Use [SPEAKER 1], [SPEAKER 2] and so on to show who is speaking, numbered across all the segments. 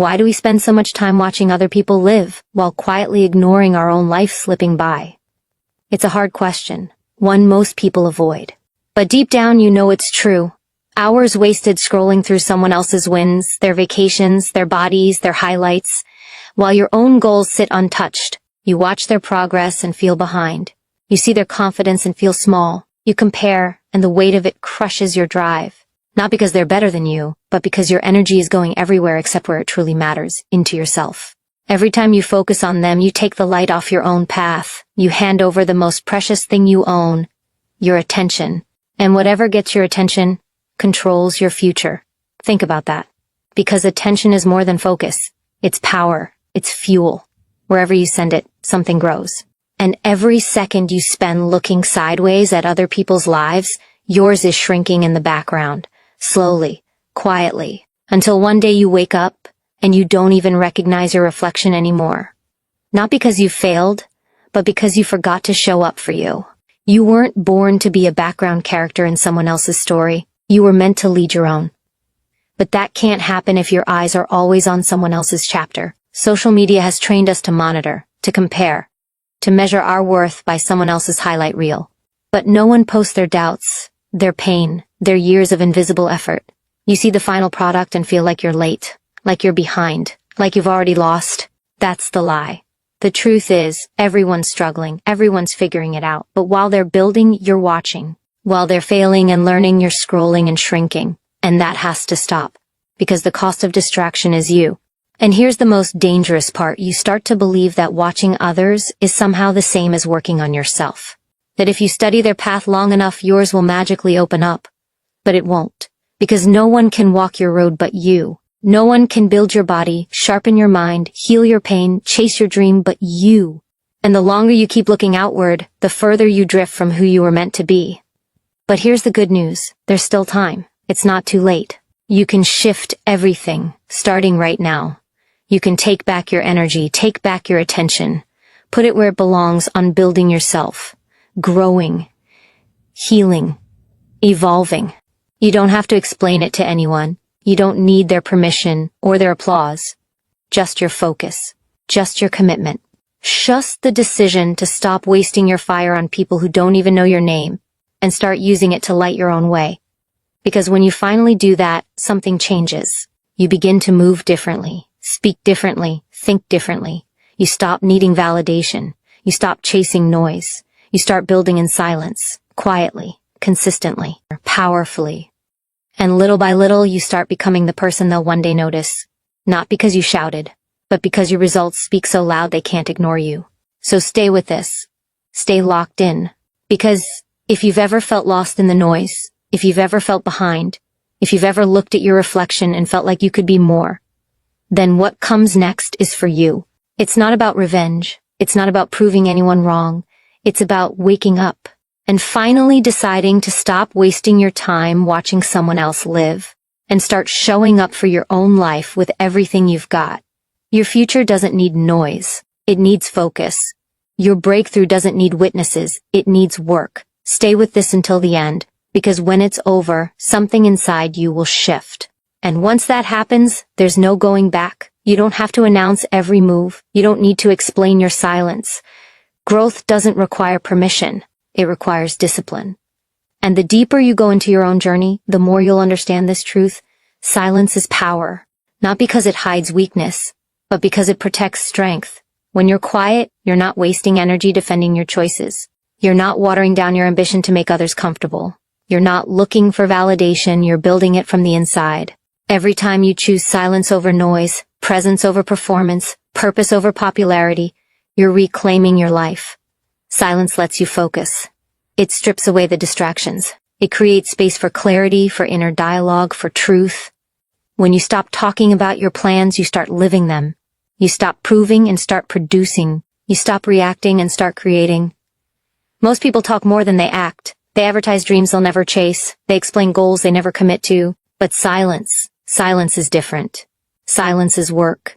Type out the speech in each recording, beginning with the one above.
[SPEAKER 1] Why do we spend so much time watching other people live, while quietly ignoring our own life slipping by? It's a hard question, one most people avoid. But deep down you know it's true. Hours wasted scrolling through someone else's wins, their vacations, their bodies, their highlights, while your own goals sit untouched. You watch their progress and feel behind. You see their confidence and feel small. You compare, and the weight of it crushes your drive. Not because they're better than you, but because your energy is going everywhere except where it truly matters, into yourself. Every time you focus on them, you take the light off your own path. You hand over the most precious thing you own, your attention. And whatever gets your attention controls your future. Think about that. Because attention is more than focus. It's power. It's fuel. Wherever you send it, something grows. And every second you spend looking sideways at other people's lives, yours is shrinking in the background. Slowly, quietly, until one day you wake up and you don't even recognize your reflection anymore. Not because you failed, but because you forgot to show up for you. You weren't born to be a background character in someone else's story. You were meant to lead your own. But that can't happen if your eyes are always on someone else's chapter. Social media has trained us to monitor, to compare, to measure our worth by someone else's highlight reel. But no one posts their doubts, their pain, their years of invisible effort. You see the final product and feel like you're late, like you're behind, like you've already lost. That's the lie. The truth is, everyone's struggling, everyone's figuring it out. But while they're building, you're watching. While they're failing and learning, you're scrolling and shrinking. And that has to stop. Because the cost of distraction is you. And here's the most dangerous part. You start to believe that watching others is somehow the same as working on yourself. That if you study their path long enough, yours will magically open up. But it won't. Because no one can walk your road but you. No one can build your body, sharpen your mind, heal your pain, chase your dream but you. And the longer you keep looking outward, the further you drift from who you were meant to be. But here's the good news. There's still time. It's not too late. You can shift everything, starting right now. You can take back your energy, take back your attention. Put it where it belongs, on building yourself. Growing, healing, evolving. You don't have to explain it to anyone. You don't need their permission or their applause. Just your focus. Just your commitment. Just the decision to stop wasting your fire on people who don't even know your name and start using it to light your own way. Because when you finally do that, something changes. You begin to move differently, speak differently, think differently. You stop needing validation. You stop chasing noise. You start building in silence, quietly, consistently, powerfully. And little by little, you start becoming the person they'll one day notice. Not because you shouted, but because your results speak so loud they can't ignore you. So stay with this. Stay locked in. Because if you've ever felt lost in the noise, if you've ever felt behind, if you've ever looked at your reflection and felt like you could be more, then what comes next is for you. It's not about revenge. It's not about proving anyone wrong. It's about waking up and finally deciding to stop wasting your time watching someone else live and start showing up for your own life with everything you've got. Your future doesn't need noise. It needs focus. Your breakthrough doesn't need witnesses. It needs work. Stay with this until the end, because when it's over, something inside you will shift. And once that happens, there's no going back. You don't have to announce every move. You don't need to explain your silence. Growth doesn't require permission. It requires discipline. And the deeper you go into your own journey, the more you'll understand this truth. Silence is power. Not because it hides weakness, but because it protects strength. When you're quiet, you're not wasting energy defending your choices. You're not watering down your ambition to make others comfortable. You're not looking for validation, you're building it from the inside. Every time you choose silence over noise, presence over performance, purpose over popularity, you're reclaiming your life. Silence lets you focus. It strips away the distractions. It creates space for clarity, for inner dialogue, for truth. When you stop talking about your plans, you start living them. You stop proving and start producing. You stop reacting and start creating. Most people talk more than they act. They advertise dreams they'll never chase. They explain goals they never commit to. But silence is different. Silence is work.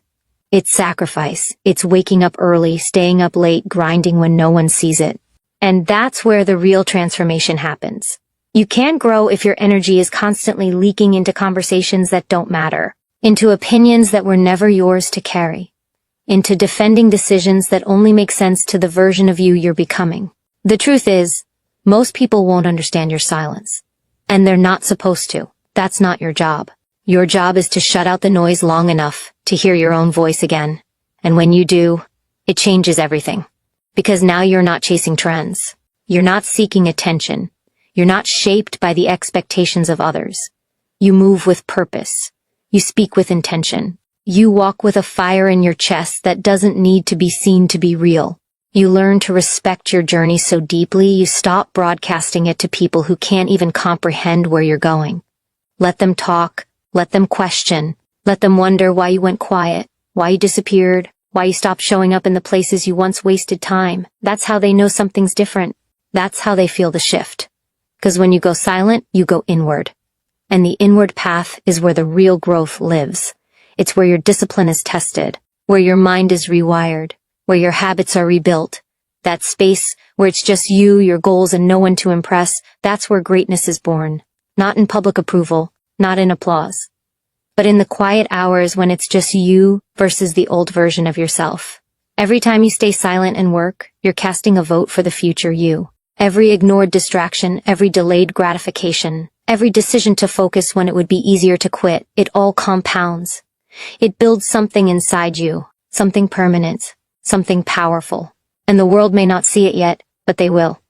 [SPEAKER 1] It's sacrifice. It's waking up early, staying up late, grinding when no one sees it. And that's where the real transformation happens. You can't grow if your energy is constantly leaking into conversations that don't matter. into opinions that were never yours to carry, into defending decisions that only make sense to the version of you you're becoming. The truth is, most people won't understand your silence. And they're not supposed to. That's not your job. Your job is to shut out the noise long enough to hear your own voice again. And when you do, it changes everything. Because now you're not chasing trends. You're not seeking attention. You're not shaped by the expectations of others. You move with purpose. You speak with intention. You walk with a fire in your chest that doesn't need to be seen to be real. You learn to respect your journey so deeply you stop broadcasting it to people who can't even comprehend where you're going. Let them talk. Let them question. Let them wonder why you went quiet, why you disappeared, why you stopped showing up in the places you once wasted time. That's how they know something's different. That's how they feel the shift. Because when you go silent, you go inward. And the inward path is where the real growth lives. It's where your discipline is tested, where your mind is rewired, where your habits are rebuilt. That space where it's just you, your goals, and no one to impress, that's where greatness is born. Not in public approval, not in applause, but in the quiet hours when it's just you versus the old version of yourself. Every time you stay silent and work, you're casting a vote for the future you. Every ignored distraction, every delayed gratification, every decision to focus when it would be easier to quit, it all compounds. It builds something inside you, something permanent, something powerful. And the world may not see it yet, but they will.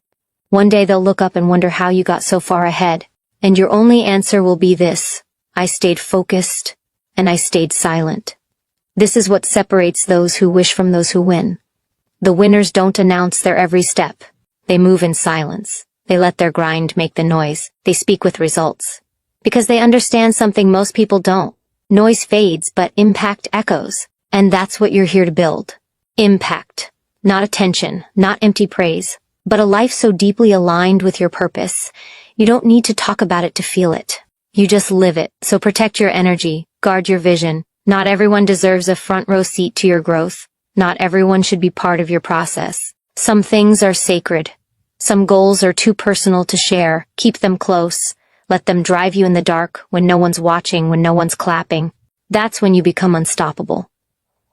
[SPEAKER 1] One day they'll look up and wonder how you got so far ahead. And your only answer will be this: I stayed focused, and I stayed silent. This is what separates those who wish from those who win. The winners don't announce their every step. They move in silence. They let their grind make the noise. They speak with results. Because they understand something most people don't. Noise fades, but impact echoes. And that's what you're here to build. Impact. Not attention, not empty praise, but a life so deeply aligned with your purpose. You don't need to talk about it to feel it. You just live it. So protect your energy, guard your vision. Not everyone deserves a front row seat to your growth. Not everyone should be part of your process. Some things are sacred. Some goals are too personal to share. Keep them close. Let them drive you in the dark when no one's watching, when no one's clapping. That's when you become unstoppable.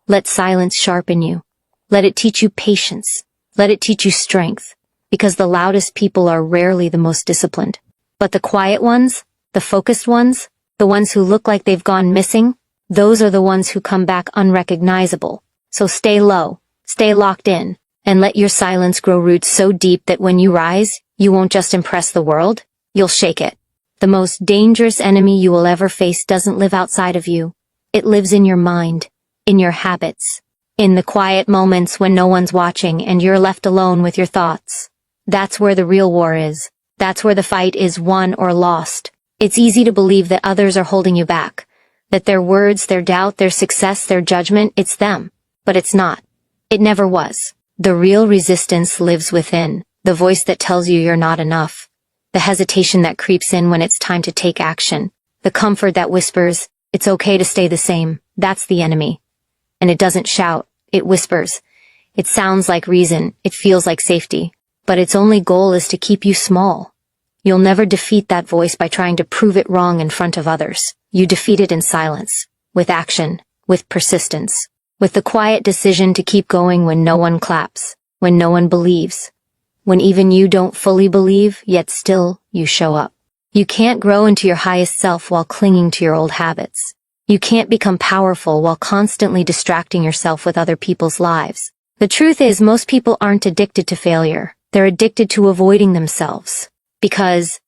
[SPEAKER 1] Let silence sharpen you. Let it teach you patience. Let it teach you strength. Because the loudest people are rarely the most disciplined. But the quiet ones, the focused ones, the ones who look like they've gone missing, those are the ones who come back unrecognizable. So stay low, stay locked in, and let your silence grow roots so deep that when you rise, you won't just impress the world, you'll shake it. The most dangerous enemy you will ever face doesn't live outside of you. It lives in your mind, in your habits, in the quiet moments when no one's watching and you're left alone with your thoughts. That's where the real war is. That's where the fight is won or lost. It's easy to believe that others are holding you back, that their words, their doubt, their success, their judgment, it's them. But it's not. It never was. The real resistance lives within, the voice that tells you you're not enough, the hesitation that creeps in when it's time to take action, the comfort that whispers, it's okay to stay the same. That's the enemy. And it doesn't shout, it whispers. It sounds like reason, it feels like safety. But its only goal is to keep you small. You'll never defeat that voice by trying to prove it wrong in front of others. You defeat it in silence, with action, with persistence, with the quiet decision to keep going when no one claps, when no one believes, when even you don't fully believe, yet still you show up. You can't grow into your highest self while clinging to your old habits. You can't become powerful while constantly distracting yourself with other people's lives. The truth is, most people aren't addicted to failure. They're addicted to avoiding themselves. Because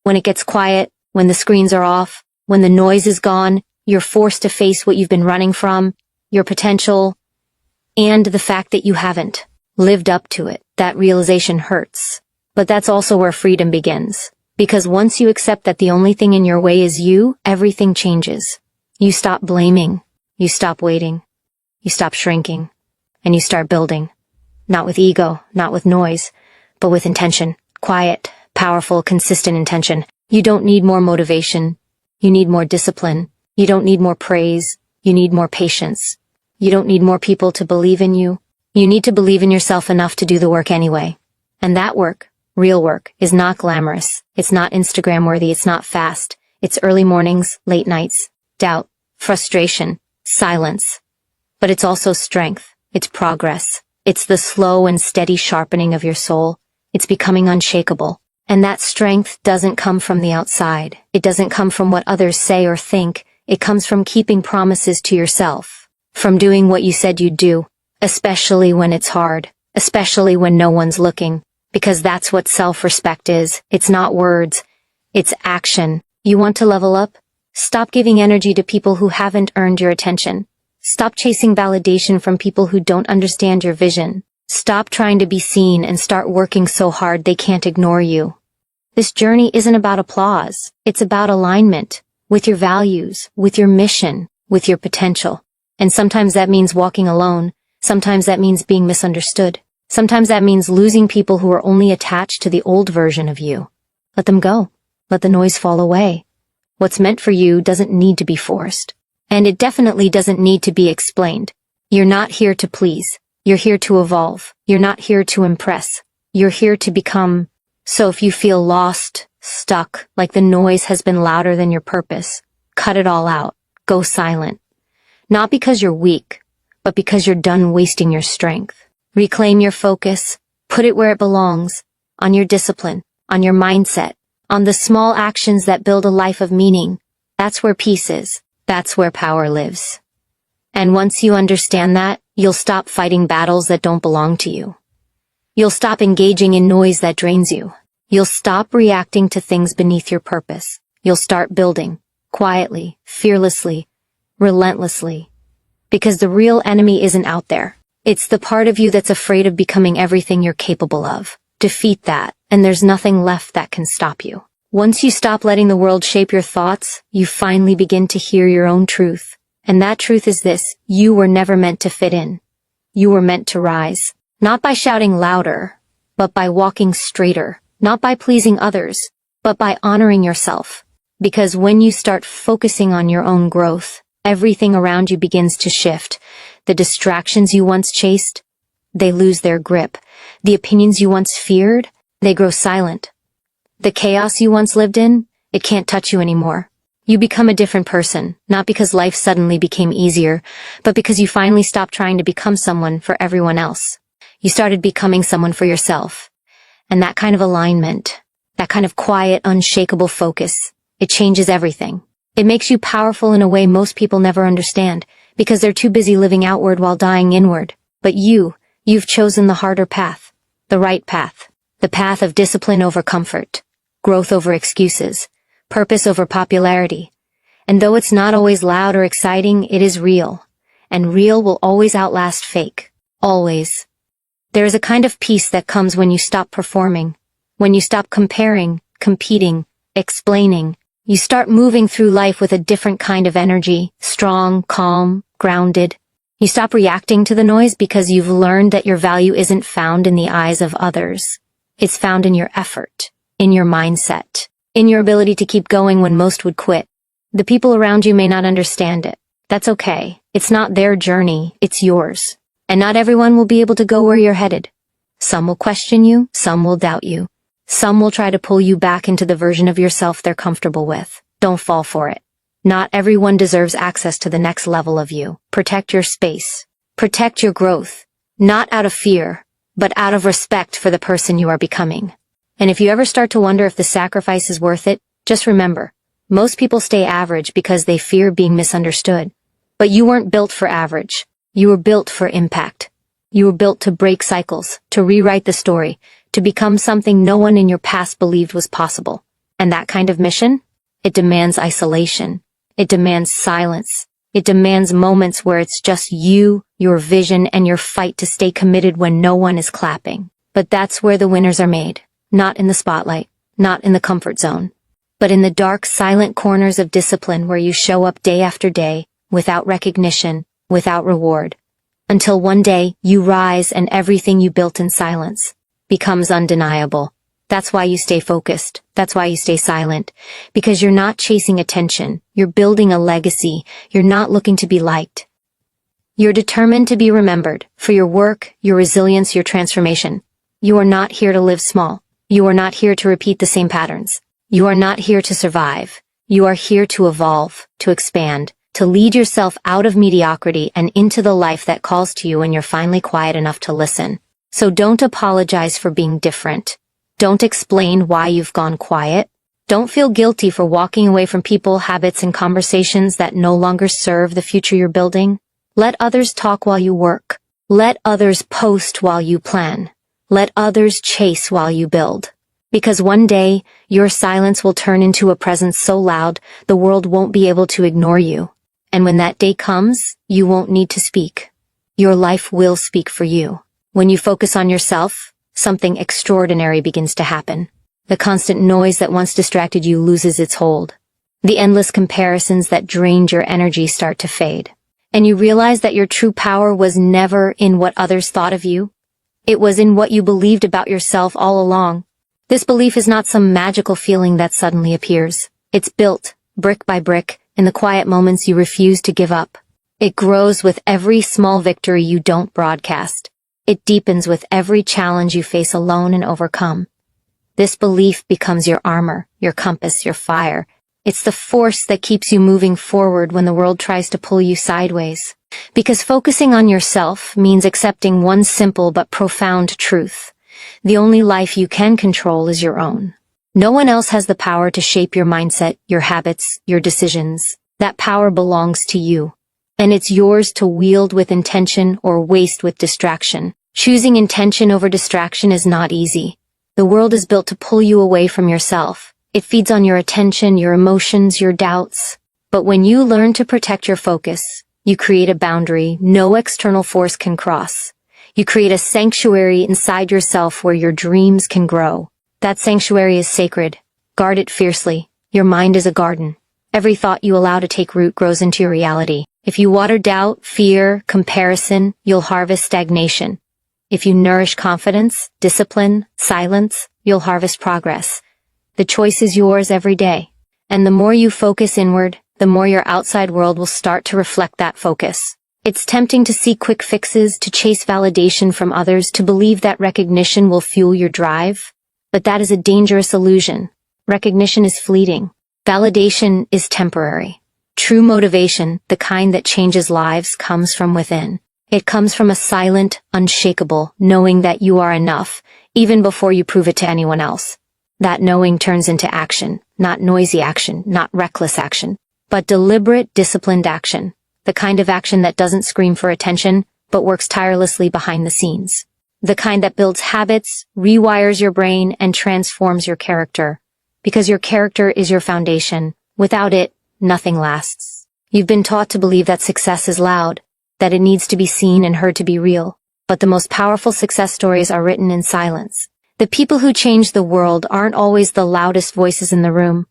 [SPEAKER 1] when it gets quiet, when the screens are off, when the noise is gone, you're forced to face what you've been running from, your potential, and the fact that you haven't lived up to it. That realization hurts. But that's also where freedom begins. Because once you accept that the only thing in your way is you, everything changes. You stop blaming. You stop waiting. You stop shrinking. And you start building. Not with ego, not with noise, but with intention. Quiet, powerful, consistent intention. You don't need more motivation. You need more discipline. You don't need more praise. You need more patience. You don't need more people to believe in you. You need to believe in yourself enough to do the work anyway. And that work, real work, is not glamorous. It's not Instagram worthy. It's not fast. It's early mornings, late nights, doubt, frustration, silence. But it's also strength. It's progress. It's the slow and steady sharpening of your soul. It's becoming unshakable. And that strength doesn't come from the outside. It doesn't come from what others say or think. It comes from keeping promises to yourself. From doing what you said you'd do, especially when it's hard, especially when no one's looking. Because that's what self-respect is. It's not words. It's action. You want to level up? Stop giving energy to people who haven't earned your attention. Stop chasing validation from people who don't understand your vision. Stop trying to be seen and start working so hard they can't ignore you. This journey isn't about applause. It's about alignment with your values, with your mission, with your potential. And sometimes that means walking alone. Sometimes that means being misunderstood. Sometimes that means losing people who are only attached to the old version of you. Let them go. Let the noise fall away. What's meant for you doesn't need to be forced. And it definitely doesn't need to be explained. You're not here to please. You're here to evolve. You're not here to impress. You're here to become. So if you feel lost, stuck, like the noise has been louder than your purpose, cut it all out. Go silent. Not because you're weak, but because you're done wasting your strength. Reclaim your focus. Put it where it belongs. On your discipline. On your mindset. On the small actions that build a life of meaning. That's where peace is. That's where power lives. And once you understand that, you'll stop fighting battles that don't belong to you. You'll stop engaging in noise that drains you. You'll stop reacting to things beneath your purpose. You'll start building, quietly, fearlessly, relentlessly. Because the real enemy isn't out there. It's the part of you that's afraid of becoming everything you're capable of. Defeat that, and there's nothing left that can stop you. Once you stop letting the world shape your thoughts, you finally begin to hear your own truth. And that truth is this: you were never meant to fit in. You were meant to rise. Not by shouting louder, but by walking straighter. Not by pleasing others, but by honoring yourself. Because when you start focusing on your own growth, everything around you begins to shift. The distractions you once chased, they lose their grip. The opinions you once feared, they grow silent. The chaos you once lived in, it can't touch you anymore. You become a different person, not because life suddenly became easier, but because you finally stopped trying to become someone for everyone else. You started becoming someone for yourself. And that kind of alignment, that kind of quiet, unshakable focus, it changes everything. It makes you powerful in a way most people never understand, because they're too busy living outward while dying inward. But you've chosen the harder path, the right path, the path of discipline over comfort, growth over excuses, purpose over popularity. And though it's not always loud or exciting, it is real. And real will always outlast fake. Always. There is a kind of peace that comes when you stop performing, when you stop comparing, competing, explaining. You start moving through life with a different kind of energy, strong, calm, grounded. You stop reacting to the noise because you've learned that your value isn't found in the eyes of others. It's found in your effort, in your mindset, in your ability to keep going when most would quit. The people around you may not understand it. That's okay. It's not their journey, it's yours. And not everyone will be able to go where you're headed. Some will question you, some will doubt you. Some will try to pull you back into the version of yourself they're comfortable with. Don't fall for it. Not everyone deserves access to the next level of you. Protect your space. Protect your growth. Not out of fear, but out of respect for the person you are becoming. And if you ever start to wonder if the sacrifice is worth it, just remember, most people stay average because they fear being misunderstood. But you weren't built for average. You were built for impact. You were built to break cycles, to rewrite the story, to become something no one in your past believed was possible. And that kind of mission? It demands isolation. It demands silence. It demands moments where it's just you, your vision, and your fight to stay committed when no one is clapping. But that's where the winners are made. Not in the spotlight, not in the comfort zone, but in the dark, silent corners of discipline where you show up day after day, without recognition, without reward, until one day you rise and everything you built in silence becomes undeniable. That's why you stay focused. That's why you stay silent. Because you're not chasing attention. You're building a legacy. You're not looking to be liked. You're determined to be remembered for your work, your resilience, your transformation. You are not here to live small. You are not here to repeat the same patterns. You are not here to survive. You are here to evolve, to expand, to lead yourself out of mediocrity and into the life that calls to you when you're finally quiet enough to listen. So don't apologize for being different. Don't explain why you've gone quiet. Don't feel guilty for walking away from people, habits, and conversations that no longer serve the future you're building. Let others talk while you work. Let others post while you plan. Let others chase while you build. Because one day, your silence will turn into a presence so loud, the world won't be able to ignore you. And when that day comes, you won't need to speak. Your life will speak for you. When you focus on yourself, something extraordinary begins to happen. The constant noise that once distracted you loses its hold. The endless comparisons that drained your energy start to fade. And you realize that your true power was never in what others thought of you. It was in what you believed about yourself all along. This belief is not some magical feeling that suddenly appears. It's built, brick by brick, in the quiet moments you refuse to give up. It grows with every small victory you don't broadcast. It deepens with every challenge you face alone and overcome. This belief becomes your armor, your compass, your fire. It's the force that keeps you moving forward when the world tries to pull you sideways. Because focusing on yourself means accepting one simple but profound truth. The only life you can control is your own. No one else has the power to shape your mindset, your habits, your decisions. That power belongs to you. And it's yours to wield with intention or waste with distraction. Choosing intention over distraction is not easy. The world is built to pull you away from yourself. It feeds on your attention, your emotions, your doubts. But when you learn to protect your focus, you create a boundary no external force can cross. You create a sanctuary inside yourself where your dreams can grow. That sanctuary is sacred. Guard it fiercely. Your mind is a garden. Every thought you allow to take root grows into your reality. If you water doubt, fear, comparison, you'll harvest stagnation. If you nourish confidence, discipline, silence, you'll harvest progress. The choice is yours every day. And the more you focus inward, the more your outside world will start to reflect that focus. It's tempting to seek quick fixes, to chase validation from others, to believe that recognition will fuel your drive. But that is a dangerous illusion. Recognition is fleeting. Validation is temporary. True motivation, the kind that changes lives, comes from within. It comes from a silent, unshakable knowing that you are enough, even before you prove it to anyone else. That knowing turns into action, not noisy action, not reckless action, but deliberate, disciplined action. The kind of action that doesn't scream for attention, but works tirelessly behind the scenes. The kind that builds habits, rewires your brain, and transforms your character. Because your character is your foundation. Without it, nothing lasts. You've been taught to believe that success is loud, that it needs to be seen and heard to be real. But the most powerful success stories are written in silence. The people who change the world aren't always the loudest voices in the room.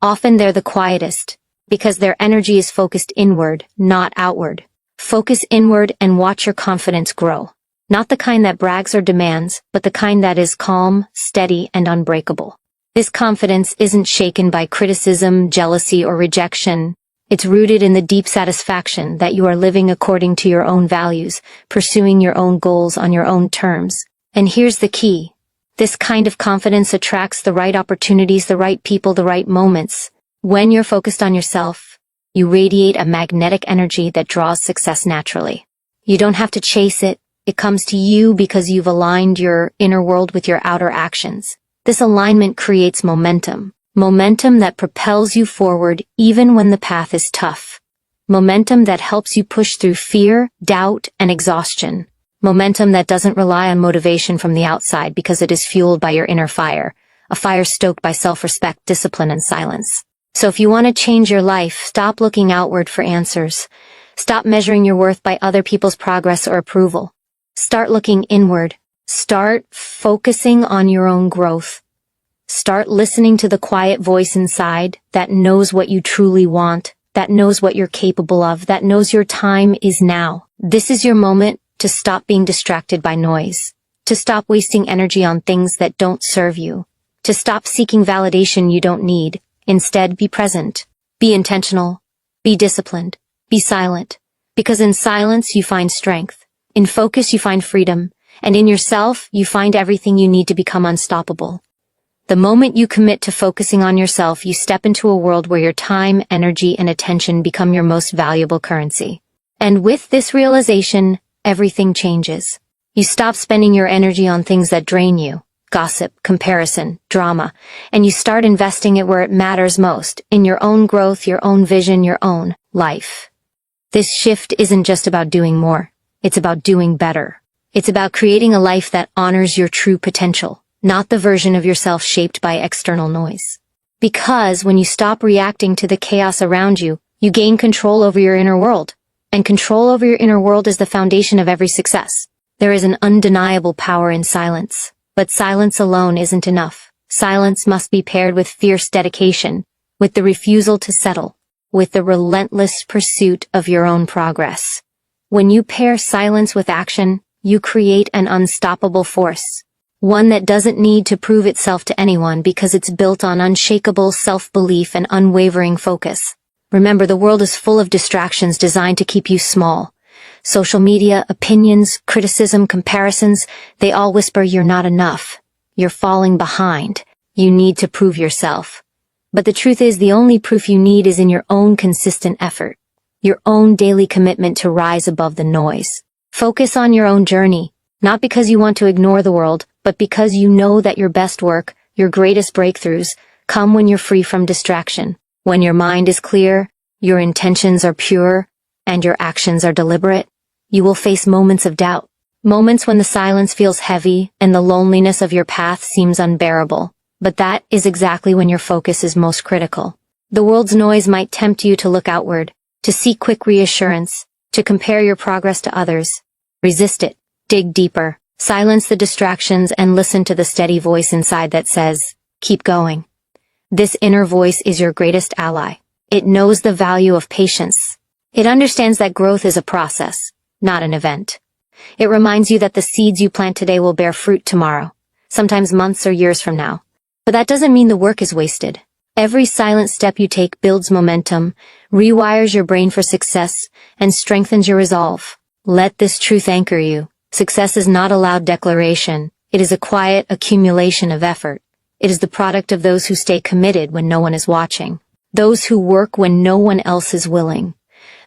[SPEAKER 1] Often they're the quietest, because their energy is focused inward, not outward. Focus inward and watch your confidence grow. Not the kind that brags or demands, but the kind that is calm, steady, and unbreakable. This confidence isn't shaken by criticism, jealousy, or rejection. It's rooted in the deep satisfaction that you are living according to your own values, pursuing your own goals on your own terms. And here's the key. This kind of confidence attracts the right opportunities, the right people, the right moments. When you're focused on yourself, you radiate a magnetic energy that draws success naturally. You don't have to chase it. It comes to you because you've aligned your inner world with your outer actions. This alignment creates momentum. Momentum that propels you forward even when the path is tough. Momentum that helps you push through fear, doubt, and exhaustion. Momentum that doesn't rely on motivation from the outside because it is fueled by your inner fire. A fire stoked by self-respect, discipline, and silence. So if you want to change your life, stop looking outward for answers. Stop measuring your worth by other people's progress or approval. Start looking inward. Start focusing on your own growth. Start listening to the quiet voice inside that knows what you truly want, that knows what you're capable of, that knows your time is now. This is your moment to stop being distracted by noise, to stop wasting energy on things that don't serve you, to stop seeking validation you don't need. Instead, be present, be intentional, be disciplined, be silent, because in silence you find strength. In focus, you find freedom, and in yourself, you find everything you need to become unstoppable. The moment you commit to focusing on yourself, you step into a world where your time, energy, and attention become your most valuable currency. And with this realization, everything changes. You stop spending your energy on things that drain you, gossip, comparison, drama, and you start investing it where it matters most, in your own growth, your own vision, your own life. This shift isn't just about doing more. It's about doing better. It's about creating a life that honors your true potential, not the version of yourself shaped by external noise. Because when you stop reacting to the chaos around you, you gain control over your inner world. And control over your inner world is the foundation of every success. There is an undeniable power in silence. But silence alone isn't enough. Silence must be paired with fierce dedication, with the refusal to settle, with the relentless pursuit of your own progress. When you pair silence with action, you create an unstoppable force. One that doesn't need to prove itself to anyone because it's built on unshakable self-belief and unwavering focus. Remember, the world is full of distractions designed to keep you small. Social media, opinions, criticism, comparisons, they all whisper you're not enough. You're falling behind. You need to prove yourself. But the truth is, the only proof you need is in your own consistent effort. Your own daily commitment to rise above the noise. Focus on your own journey, not because you want to ignore the world, but because you know that your best work, your greatest breakthroughs, come when you're free from distraction. When your mind is clear, your intentions are pure, and your actions are deliberate, you will face moments of doubt. Moments when the silence feels heavy and the loneliness of your path seems unbearable. But that is exactly when your focus is most critical. The world's noise might tempt you to look outward, to seek quick reassurance, to compare your progress to others. Resist it. Dig deeper. Silence the distractions and listen to the steady voice inside that says, keep going. This inner voice is your greatest ally. It knows the value of patience. It understands that growth is a process, not an event. It reminds you that the seeds you plant today will bear fruit tomorrow, sometimes months or years from now. But that doesn't mean the work is wasted. Every silent step you take builds momentum, rewires your brain for success, and strengthens your resolve. Let this truth anchor you. Success is not a loud declaration. It is a quiet accumulation of effort. It is the product of those who stay committed when no one is watching. Those who work when no one else is willing.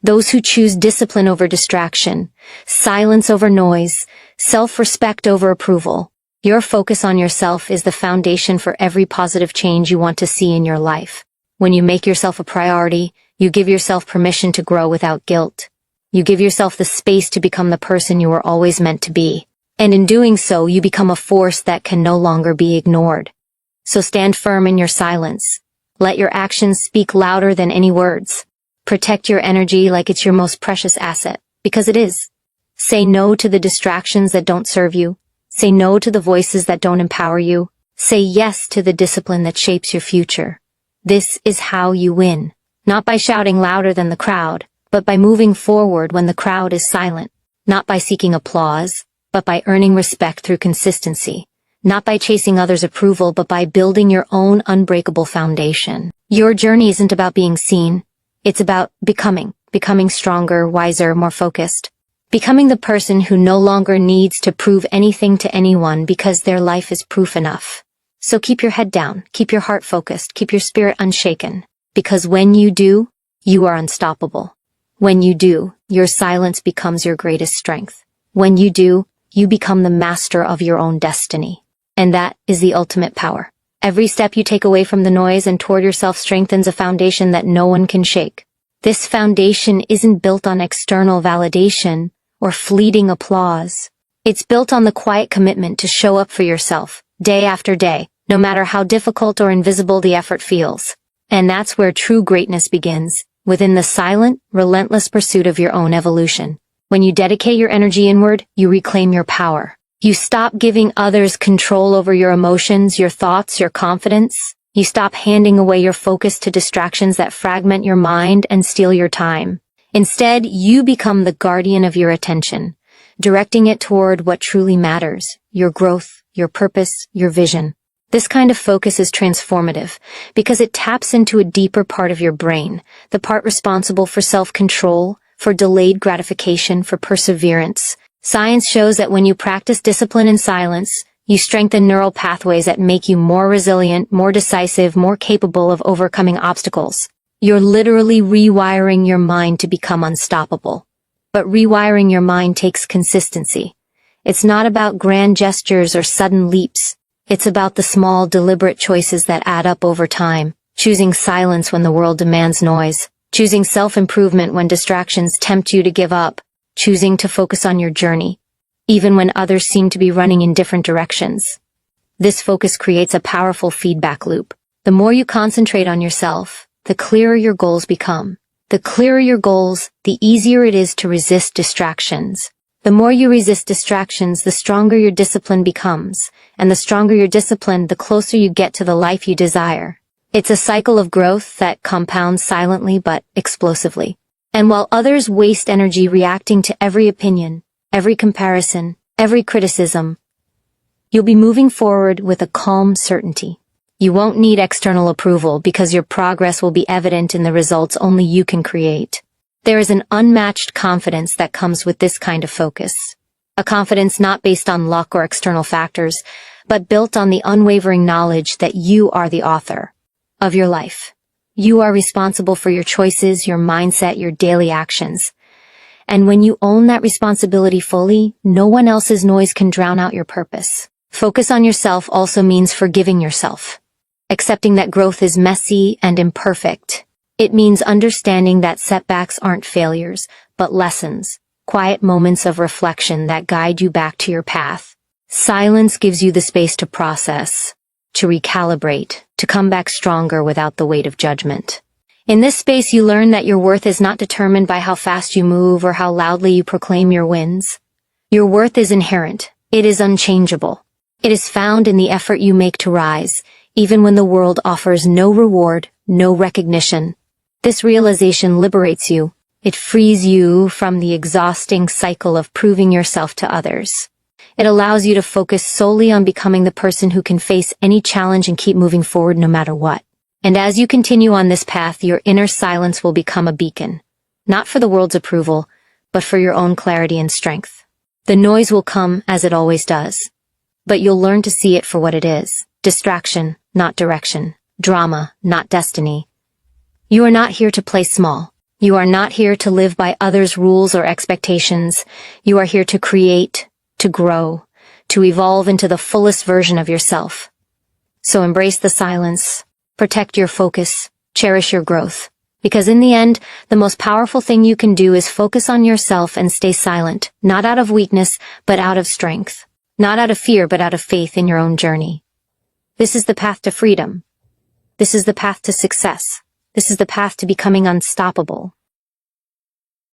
[SPEAKER 1] Those who choose discipline over distraction, silence over noise, self-respect over approval. Your focus on yourself is the foundation for every positive change you want to see in your life. When you make yourself a priority, you give yourself permission to grow without guilt. You give yourself the space to become the person you were always meant to be. And in doing so, you become a force that can no longer be ignored. So stand firm in your silence. Let your actions speak louder than any words. Protect your energy like it's your most precious asset, because it is. Say no to the distractions that don't serve you. Say no to the voices that don't empower you. Say yes to the discipline that shapes your future. This is how you win. Not by shouting louder than the crowd, but by moving forward when the crowd is silent. Not by seeking applause, but by earning respect through consistency. Not by chasing others' approval, but by building your own unbreakable foundation. Your journey isn't about being seen. It's about becoming stronger, wiser, more focused. Becoming the person who no longer needs to prove anything to anyone because their life is proof enough. So keep your head down, keep your heart focused, keep your spirit unshaken. Because when you do, you are unstoppable. When you do, your silence becomes your greatest strength. When you do, you become the master of your own destiny. And that is the ultimate power. Every step you take away from the noise and toward yourself strengthens a foundation that no one can shake. This foundation isn't built on external validation or fleeting applause. It's built on the quiet commitment to show up for yourself, day after day, no matter how difficult or invisible the effort feels. And that's where true greatness begins, within the silent, relentless pursuit of your own evolution. When you dedicate your energy inward, you reclaim your power. You stop giving others control over your emotions, your thoughts, your confidence. You stop handing away your focus to distractions that fragment your mind and steal your time. Instead, you become the guardian of your attention, directing it toward what truly matters, your growth, your purpose, your vision. This kind of focus is transformative because it taps into a deeper part of your brain, the part responsible for self-control, for delayed gratification, for perseverance. Science shows that when you practice discipline in silence, You strengthen neural pathways that make you more resilient, more decisive, more capable of overcoming obstacles. You're literally rewiring your mind to become unstoppable. But rewiring your mind takes consistency. It's not about grand gestures or sudden leaps. It's about the small, deliberate choices that add up over time. Choosing silence when the world demands noise. Choosing self-improvement when distractions tempt you to give up. Choosing to focus on your journey, even when others seem to be running in different directions. This focus creates a powerful feedback loop. The more you concentrate on yourself, the clearer your goals become. The clearer your goals, the easier it is to resist distractions. The more you resist distractions, the stronger your discipline becomes, and the stronger your discipline, the closer you get to the life you desire. It's a cycle of growth that compounds silently but explosively. And while others waste energy reacting to every opinion, every comparison, every criticism, you'll be moving forward with a calm certainty. You won't need external approval because your progress will be evident in the results only you can create. There is an unmatched confidence that comes with this kind of focus. A confidence not based on luck or external factors, but built on the unwavering knowledge that you are the author of your life. You are responsible for your choices, your mindset, your daily actions. And when you own that responsibility fully, no one else's noise can drown out your purpose. Focus on yourself also means forgiving yourself. Accepting that growth is messy and imperfect. It means understanding that setbacks aren't failures, but lessons, quiet moments of reflection that guide you back to your path. Silence gives you the space to process, to recalibrate, to come back stronger without the weight of judgment. In this space, you learn that your worth is not determined by how fast you move or how loudly you proclaim your wins. Your worth is inherent. It is unchangeable. It is found in the effort you make to rise, even when the world offers no reward, no recognition. This realization liberates you. It frees you from the exhausting cycle of proving yourself to others. It allows you to focus solely on becoming the person who can face any challenge and keep moving forward no matter what. And as you continue on this path, your inner silence will become a beacon, not for the world's approval, but for your own clarity and strength. The noise will come as it always does, but you'll learn to see it for what it is. Distraction, not direction. Drama, not destiny. You are not here to play small. You are not here to live by others' rules or expectations. You are here to create, to grow, to evolve into the fullest version of yourself. So embrace the silence, protect your focus, cherish your growth. Because in the end, the most powerful thing you can do is focus on yourself and stay silent, not out of weakness, but out of strength. Not out of fear, but out of faith in your own journey. This is the path to freedom. This is the path to success. This is the path to becoming unstoppable.